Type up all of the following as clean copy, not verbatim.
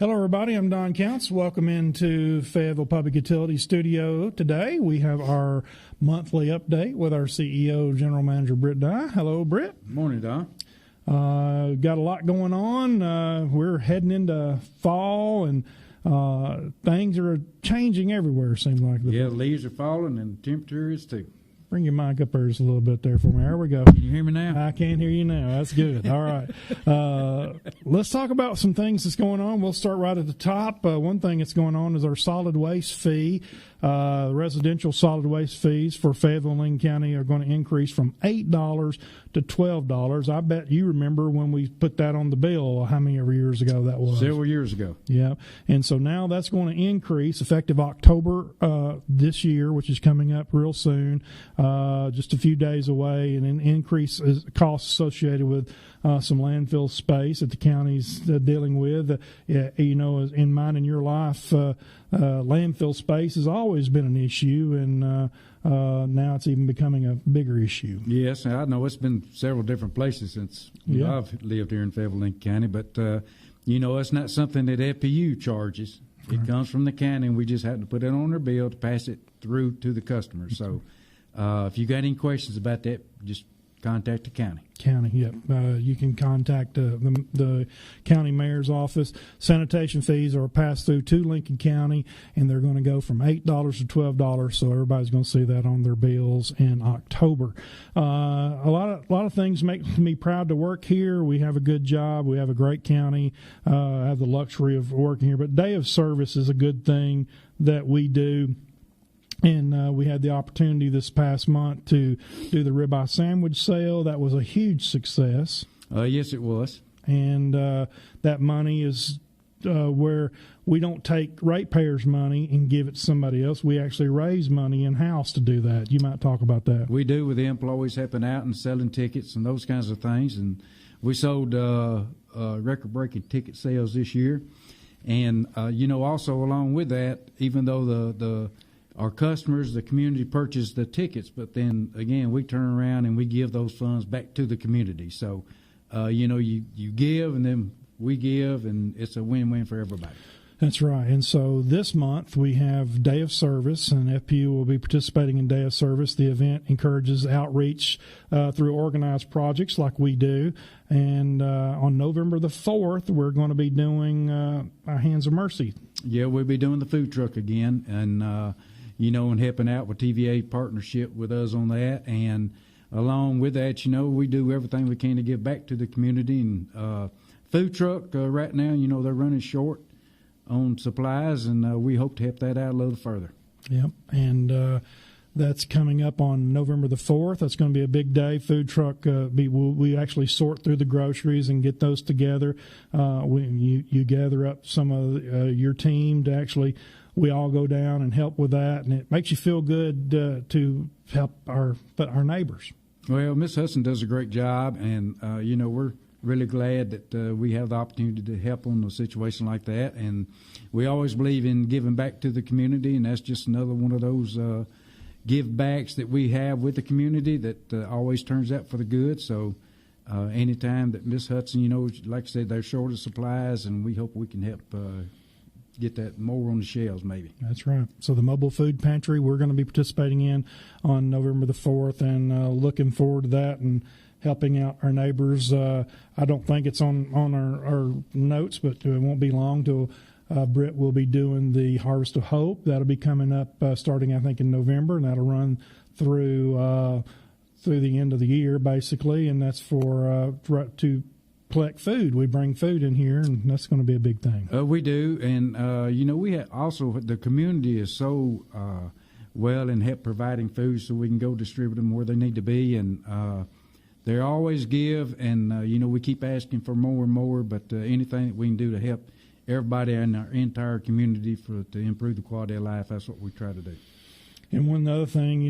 Hello, everybody. I'm Don Counts. Welcome into Fayetteville Public Utilities Studio today. We have our monthly update with our CEO, General Manager Britt Dye. Hello, Britt. Morning, Don. Got a lot going on. We're heading into fall, and things are changing everywhere, it seems like. Yeah, the leaves are falling, and the temperature is too. Bring your mic up there just a little bit there for me. There we go. Can you hear me now? I can hear you now. That's good. All right. Let's talk about some things that's going on. We'll start right at the top. One thing that's going on is our solid waste fee. Residential solid waste fees for Fayetteville and Lincoln County are going to increase from $8 to $12. I bet you remember when we put that on the bill, how many years ago that was? Several years ago. Yeah. And so now that's going to increase effective October this year, which is coming up real soon, just a few days away, and an increase costs associated with some landfill space that the county's dealing with. In mine and your life, landfill space has always been an issue, and now it's even becoming a bigger issue. Yes, I know it's been several different places since I've lived here in Fayetteville, Lincoln County, but, it's not something that FPU charges. It comes from the county, and we just have to put it on their bill to pass it through to the customer. So if you got any questions about that, just contact the county. Yep. You can contact the county mayor's office. Sanitation fees are passed through to Lincoln County, and they're going to go from $8 to $12. So everybody's going to see that on their bills in October. A lot of things make me proud to work here. We have a good job. We have a great county. I have the luxury of working here. But day of service is a good thing that we do. And we had the opportunity this past month to do the ribeye sandwich sale. That was a huge success. Yes, it was. And that money is where we don't take ratepayers' money and give it to somebody else. We actually raise money in-house to do that. You might talk about that. We do, with the employees helping out and selling tickets and those kinds of things. And we sold record-breaking ticket sales this year. And, also along with that, even though our customers, the community, purchase the tickets, but then, again, we turn around and we give those funds back to the community. So, you give and then we give, and it's a win-win for everybody. That's right. And so this month we have Day of Service, and FPU will be participating in Day of Service. The event encourages outreach through organized projects like we do. And on November the 4th, we're going to be doing our Hands of Mercy. Yeah, we'll be doing the food truck again, and and helping out with TVA partnership with us on that. And along with that, we do everything we can to give back to the community. And food truck right now, they're running short on supplies, and we hope to help that out a little further. Yep, and that's coming up on November the 4th. That's going to be a big day. Food truck, we actually sort through the groceries and get those together. You gather up some of your team to actually, we all go down and help with that, and it makes you feel good to help our neighbors. Well, Miss Hudson does a great job, and, we're really glad that we have the opportunity to help on a situation like that. And we always believe in giving back to the community, and that's just another one of those give backs that we have with the community that always turns out for the good. So anytime that Miss Hudson, like I said, they're short of supplies, and we hope we can help get that more on the shelves maybe. That's right. So the mobile food pantry we're going to be participating in on November the 4th, and looking forward to that and helping out our neighbors. I don't think it's on our notes, but it won't be long till Britt will be doing the Harvest of Hope. That'll be coming up starting, I think, in November, and that'll run through the end of the year, basically, and that's to collect food. We bring food in here, and that's going to be a big thing. We do, and, we have also, the community is so well in help providing food so we can go distribute them where they need to be, and they always give, and, we keep asking for more and more, but anything that we can do to help everybody in our entire community to improve the quality of life, that's what we try to do. And one other thing,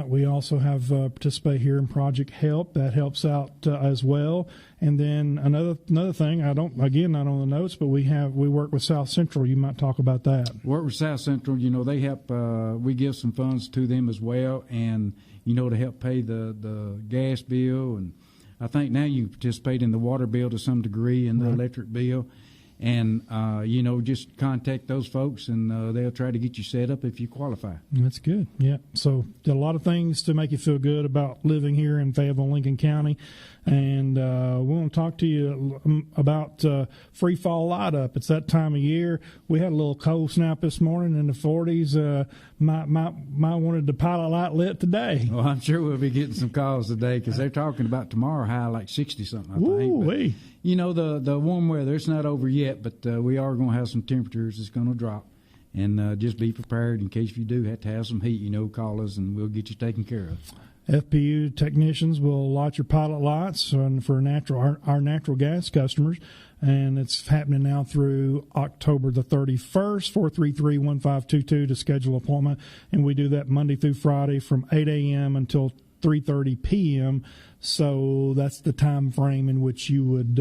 we also have participate here in Project Help. That helps out as well. And then another thing, not on the notes, but we work with South Central. You might talk about that. Work with South Central, they help, we give some funds to them as well, and, to help pay the gas bill. And I think now you participate in the water bill to some degree and the electric bill. And, just contact those folks, and they'll try to get you set up if you qualify. That's good. Yeah. So a lot of things to make you feel good about living here in Fayetteville, Lincoln County. And we want to talk to you about free fall light up. It's that time of year. We had a little cold snap this morning in the 40s. My wanted the pilot light lit today. Well, I'm sure we'll be getting some calls today because they're talking about tomorrow high like 60-something, I think. But, the warm weather, it's not over yet, but we are going to have some temperatures. It's going to drop. And just be prepared in case you do have to have some heat, call us and we'll get you taken care of. FPU technicians will light your pilot lights for our natural gas customers, and it's happening now through October the 31st, 433-1522 to schedule an appointment, and we do that Monday through Friday from 8 a.m. until 3:30 p.m., so that's the time frame in which you would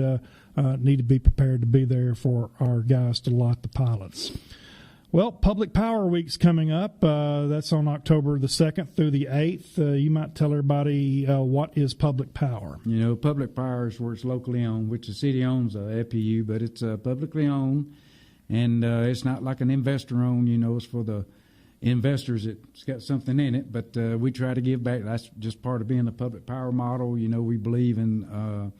need to be prepared to be there for our guys to light the pilots. Well, Public Power Week's coming up. That's on October the 2nd through the 8th. You might tell everybody what is public power. Public power is where it's locally owned, which the city owns FPU, but it's publicly owned, and it's not like an investor-owned. It's for the investors. It's got something in it, but we try to give back. That's just part of being a public power model. We believe in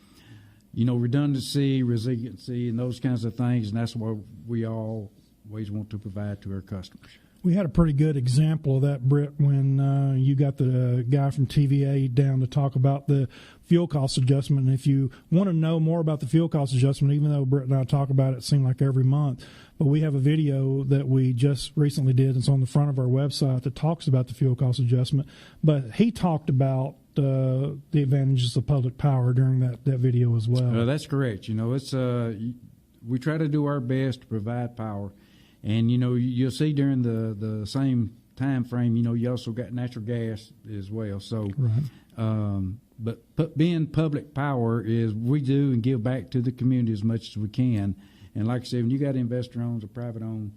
redundancy, resiliency, and those kinds of things, and that's what we always want to provide to our customers. We had a pretty good example of that, Britt, when you got the guy from TVA down to talk about the fuel cost adjustment. And if you want to know more about the fuel cost adjustment, even though Britt and I talk about it seem like every month, but we have a video that we just recently did. It's on the front of our website that talks about the fuel cost adjustment. But he talked about the advantages of public power during that video as well. That's correct. It's we try to do our best to provide power. And, you'll see during the same time frame, you also got natural gas as well. So, right. But being public power is we do and give back to the community as much as we can. And like I said, when you got investor-owned or private-owned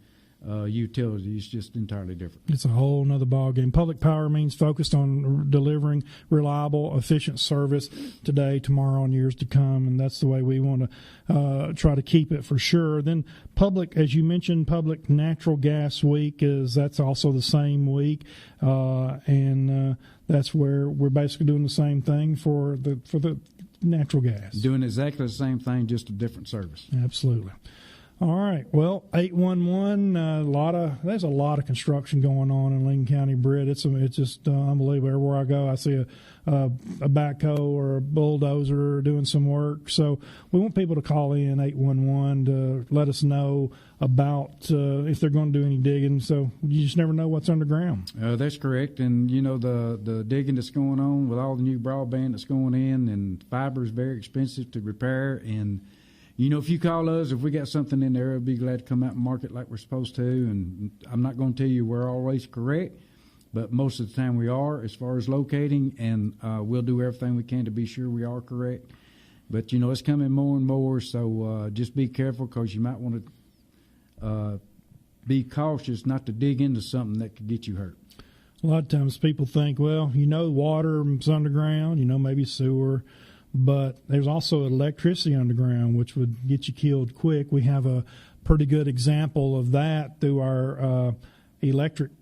utility, it's just entirely different. It's a whole nother ballgame. Public power means focused on delivering reliable, efficient service today, tomorrow, and years to come, and that's the way we want to try to keep it for sure. Then public, as you mentioned, Public Natural Gas Week that's also the same week, and that's where we're basically doing the same thing for the natural gas. Doing exactly the same thing, just a different service. Absolutely. All right. Well, 811. There's a lot of construction going on in Lincoln County, Britt. It's just unbelievable. Everywhere I go, I see a backhoe or a bulldozer doing some work. So we want people to call in 811 to let us know about if they're going to do any digging. So you just never know what's underground. That's correct. And the digging that's going on with all the new broadband that's going in, and fiber is very expensive to repair. And if you call us, if we got something in there, we'll be glad to come out and mark it like we're supposed to. And I'm not going to tell you we're always correct, but most of the time we are as far as locating, and we'll do everything we can to be sure we are correct. But, it's coming more and more, so just be careful because you might want to be cautious not to dig into something that could get you hurt. A lot of times people think, water's underground, maybe sewer. But there's also electricity underground, which would get you killed quick. We have a pretty good example of that through our electric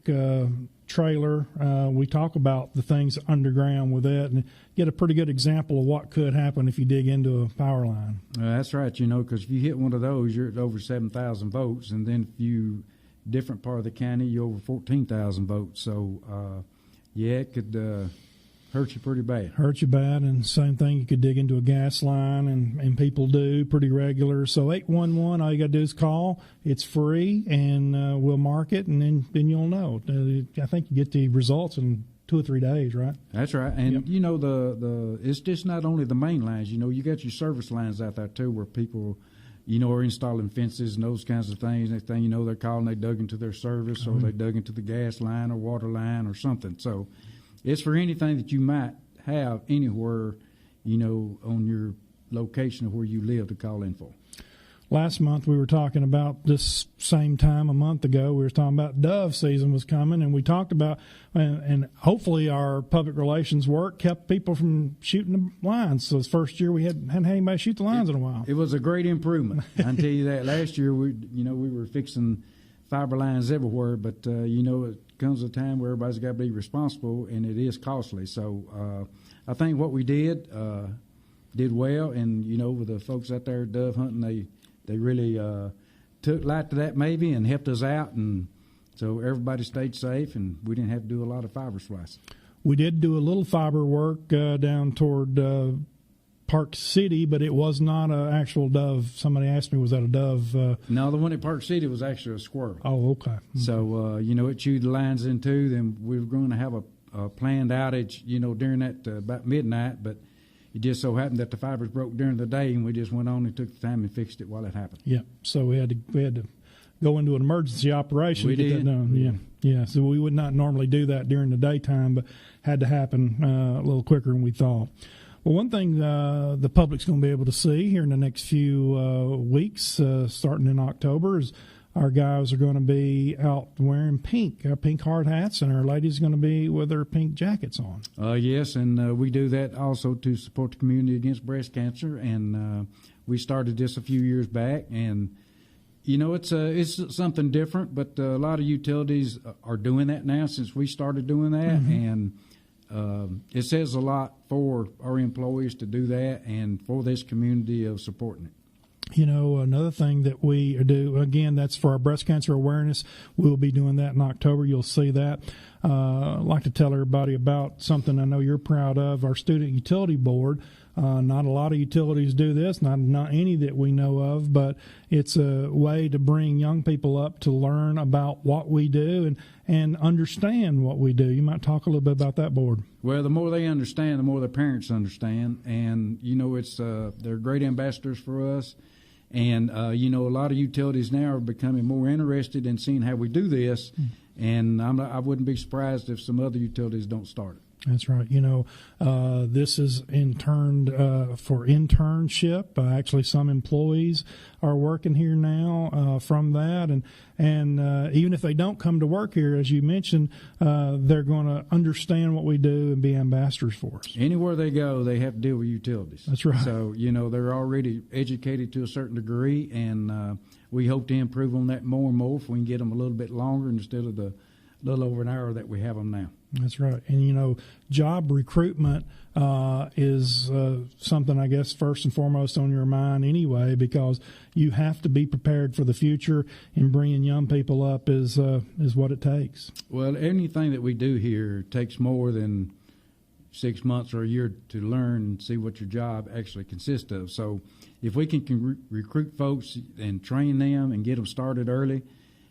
trailer. We talk about the things underground with it and get a pretty good example of what could happen if you dig into a power line. That's right, because if you hit one of those, you're at over 7,000 volts, and then if you different part of the county, you're over 14,000 volts. So, it could hurt you pretty bad. Hurt you bad, and same thing, you could dig into a gas line, and people do pretty regular. So 811, all you got to do is call. It's free, and we'll mark it, and then you'll know. I think you get the results in 2 or 3 days, right? That's right. And, it's just not only the main lines. You got your service lines out there, too, where people, are installing fences and those kinds of things. Next thing you know, they're calling, they dug into their service, or they dug into the gas line or water line or something. So it's for anything that you might have anywhere, on your location of where you live to call in for. last month we were talking about this same time a month ago. We were talking about dove season was coming, and we talked about, and hopefully our public relations work kept people from shooting the lines. So this first year we hadn't had anybody shoot the lines in a while. It was a great improvement. I can tell you that. Last year we were fixing fiber lines everywhere, but it comes a time where everybody's got to be responsible, and it is costly. So I think what we did well, and with the folks out there dove hunting, they really took light to that maybe and helped us out, and so everybody stayed safe, and we didn't have to do a lot of fiber splicing. We did do a little fiber work down toward Park City, but it was not an actual dove. Somebody asked me, was that a dove? No, the one at Park City was actually a squirrel. Oh, okay. So, it chewed the lines in two. Then we were going to have a planned outage, during that about midnight, but it just so happened that the fibers broke during the day, and we just went on and took the time and fixed it while it happened. Yeah, so we had to go into an emergency operation to get that done. Yeah. So we would not normally do that during the daytime, but had to happen a little quicker than we thought. Well, one thing the public's going to be able to see here in the next few weeks, starting in October, is our guys are going to be out wearing pink hard hats, and our ladies are going to be with their pink jackets on. Yes, and we do that also to support the community against breast cancer, and we started this a few years back, and it's something different, but a lot of utilities are doing that now since we started doing that, and it says a lot for our employees to do that and for this community of supporting it. Another thing that we do, again, that's for our breast cancer awareness. We'll be doing that in October. You'll see that. I'd like to tell everybody about something I know you're proud of, our Student Utility Board. Not a lot of utilities do this, not any that we know of, but it's a way to bring young people up to learn about what we do and understand what we do. You might talk a little bit about that board. Well, the more they understand, the more their parents understand, and they're great ambassadors for us. And a lot of utilities now are becoming more interested in seeing how we do this, and I wouldn't be surprised if some other utilities don't start it. That's right. This is interned for internship. Actually, some employees are working here now from that, and even if they don't come to work here, as you mentioned, they're going to understand what we do and be ambassadors for us. Anywhere they go, they have to deal with utilities. That's right. So they're already educated to a certain degree, and we hope to improve on that more and more if we can get them a little bit longer instead of the little over an hour that we have them now. That's right. And, job recruitment is something, I guess, first and foremost on your mind anyway, because you have to be prepared for the future, and bringing young people up is what it takes. Well, anything that we do here takes more than 6 months or a year to learn and see what your job actually consists of. So if we can recruit folks and train them and get them started early,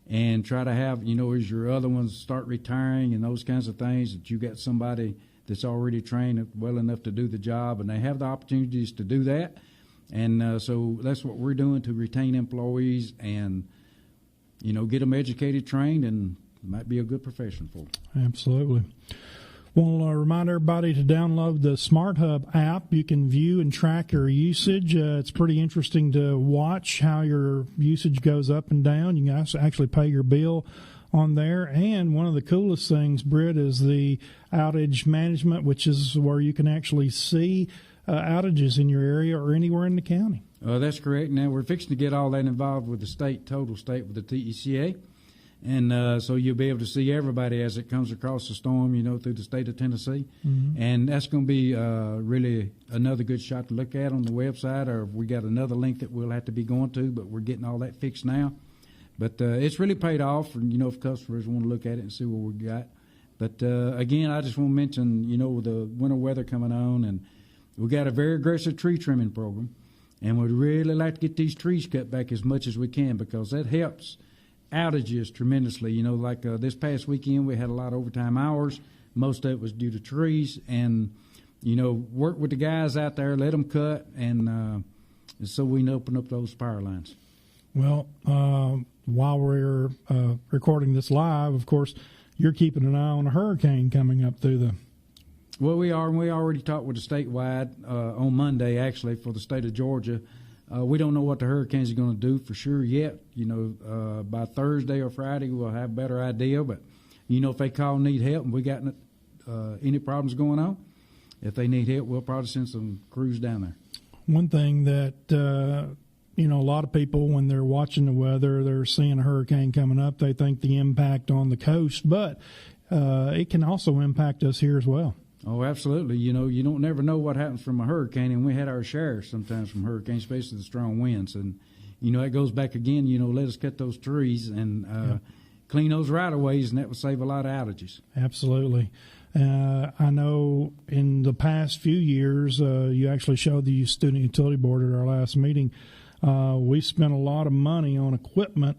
and try to have, as your other ones start retiring and those kinds of things, that you got somebody that's already trained well enough to do the job, and they have the opportunities to do that. And so that's what we're doing to retain employees and, get them educated, trained, and it might be a good profession for them. Absolutely. Well, remind everybody to download the Smart Hub app. You can view and track your usage. It's pretty interesting to watch how your usage goes up and down. You can actually pay your bill on there. And one of the coolest things, Britt, is the outage management, which is where you can actually see outages in your area or anywhere in the county. That's correct. Now, we're fixing to get all that involved with the total state with the TECA. And so you'll be able to see everybody as it comes across the storm, through the state of Tennessee. Mm-hmm. And that's going to be really another good shot to look at on the website, or we got another link that we'll have to be going to, but we're getting all that fixed now. But it's really paid off, and, if customers want to look at it and see what we got. But, again, I just want to mention, with the winter weather coming on, and we got a very aggressive tree trimming program, and we'd really like to get these trees cut back as much as we can, because that helps outages tremendously. Like this past weekend we had a lot of overtime hours. Most of it was due to trees, and work with the guys out there, let them cut, and so we can open up those power lines. Well, while we're recording this live, of course, you're keeping an eye on a hurricane coming up through the... Well, we are, and we already talked with the statewide on Monday, actually, for the state of Georgia. We don't know what the hurricanes are going to do for sure yet. By Thursday or Friday, we'll have a better idea. But, if they call and need help and we got any problems going on, if they need help, we'll probably send some crews down there. One thing that, a lot of people, when they're watching the weather, they're seeing a hurricane coming up, they think the impact on the coast, but it can also impact us here as well. Oh, absolutely. You don't never know what happens from a hurricane, and we had our share sometimes from hurricanes, especially the strong winds. And, it goes back again, let us cut those trees and clean those right-of-ways, and that would save a lot of outages. Absolutely. I know in the past few years, you actually showed the Student Utility Board at our last meeting, we spent a lot of money on equipment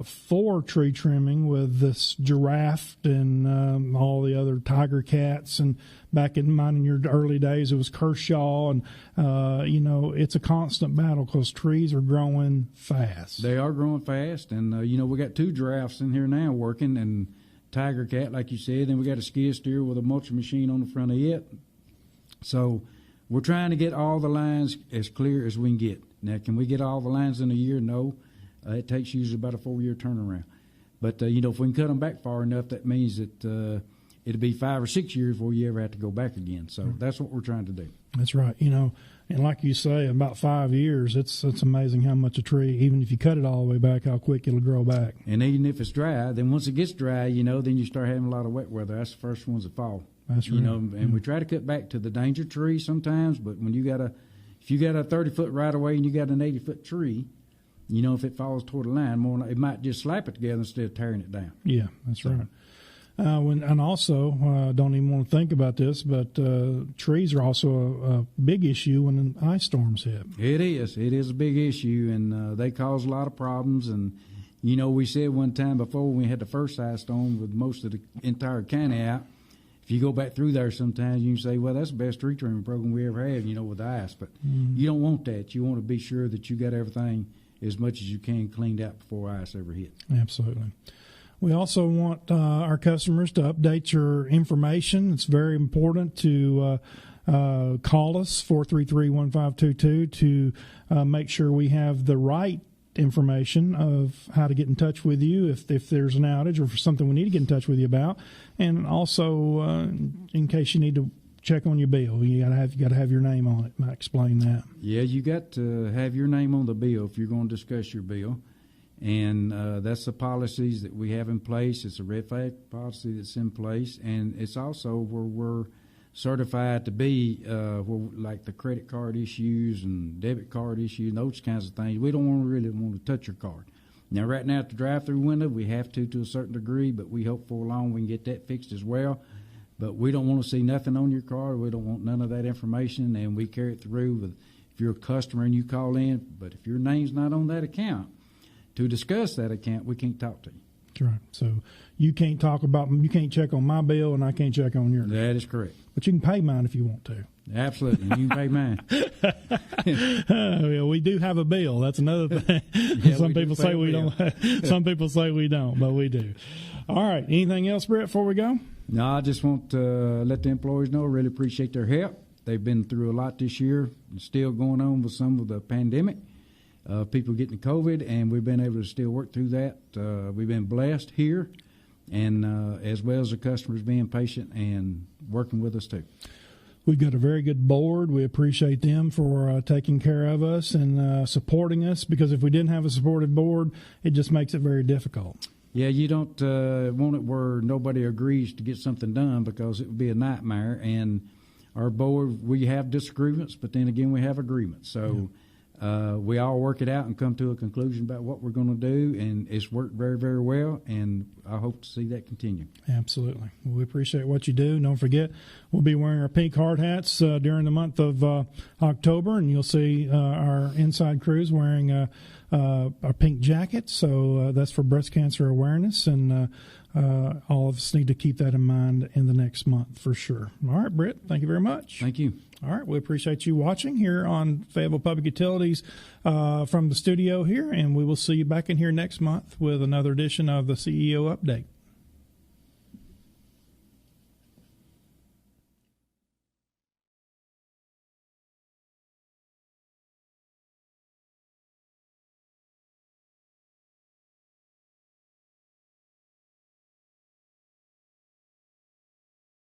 for tree trimming with this giraffe and all the other tiger cats. And back in your early days, it was Kershaw. And, it's a constant battle because trees are growing fast. They are growing fast. And, we got 2 giraffes in here now working, and tiger cat, like you said. Then we got a skid steer with a mulching machine on the front of it. So we're trying to get all the lines as clear as we can get. Now, can we get all the lines in a year? No. It takes usually about a 4-year turnaround. But, if we can cut them back far enough, that means that it'll be 5 or 6 years before you ever have to go back again. So that's what we're trying to do. That's right. And like you say, about 5 years, it's amazing how much a tree, even if you cut it all the way back, how quick it'll grow back. And even if it's dry, then once it gets dry, then you start having a lot of wet weather. That's the first ones that fall. That's right. And we try to cut back to the danger tree sometimes, but when if you got a 30-foot right of way and you got an 80-foot tree, if it falls toward the line, it might just slap it together instead of tearing it down. Yeah, that's right. And also, don't even want to think about this, but trees are also a big issue when ice storms hit. It is. It is a big issue, and they cause a lot of problems. And, we said one time before when we had the first ice storm with most of the entire county out, if you go back through there sometimes, you can say, well, that's the best tree trimming program we ever had, with ice. But you don't want that. You want to be sure that you got everything as much as you can cleaned out before ice ever hit. Absolutely. We also want our customers to update your information. It's very important to call us, 433-1522, to make sure we have the right information of how to get in touch with you if there's an outage or for something we need to get in touch with you about. And also, in case you need to check on your bill, you got to have your name on it. Might explain that. Yeah, you got to have your name on the bill if you're going to discuss your bill, and that's the policies that we have in place. It's a red flag policy that's in place, and it's also where we're certified to be, like the credit card issues and debit card issues, and those kinds of things. We don't really want to touch your card. Now, right now at the drive-through window, we have to a certain degree, but we hope for long we can get that fixed as well. But we don't want to see nothing on your card. We don't want none of that information, and we carry it through with if you're a customer and you call in. But if your name's not on that account, to discuss that account, we can't talk to you. That's right. So you can't you can't check on my bill, and I can't check on yours. That is correct. But you can pay mine if you want to. Absolutely. You can pay mine. We do have a bill. That's another thing. Yeah, Some people say we don't. Some people say we don't, but we do. All right. Anything else, Brett, before we go? No, I just want to let the employees know I really appreciate their help. They've been through a lot this year. It's still going on with some of the pandemic, people getting COVID, and we've been able to still work through that. We've been blessed here, and as well as the customers being patient and working with us too. We've got a very good board. We appreciate them for taking care of us and supporting us, because if we didn't have a supportive board, it just makes it very difficult. Yeah, you don't want it where nobody agrees to get something done, because it would be a nightmare. And our board, we have disagreements, but then again, we have agreements. So we all work it out and come to a conclusion about what we're going to do, and it's worked very, very well, and I hope to see that continue. Absolutely. Well, we appreciate what you do. Don't forget, we'll be wearing our pink hard hats during the month of October, and you'll see our inside crews wearing our pink jackets. So that's for breast cancer awareness, and all of us need to keep that in mind in the next month for sure. All right, Britt, thank you very much. Thank you. All right, we appreciate you watching here on Fayetteville Public Utilities from the studio here, and we will see you back in here next month with another edition of the CEO Update.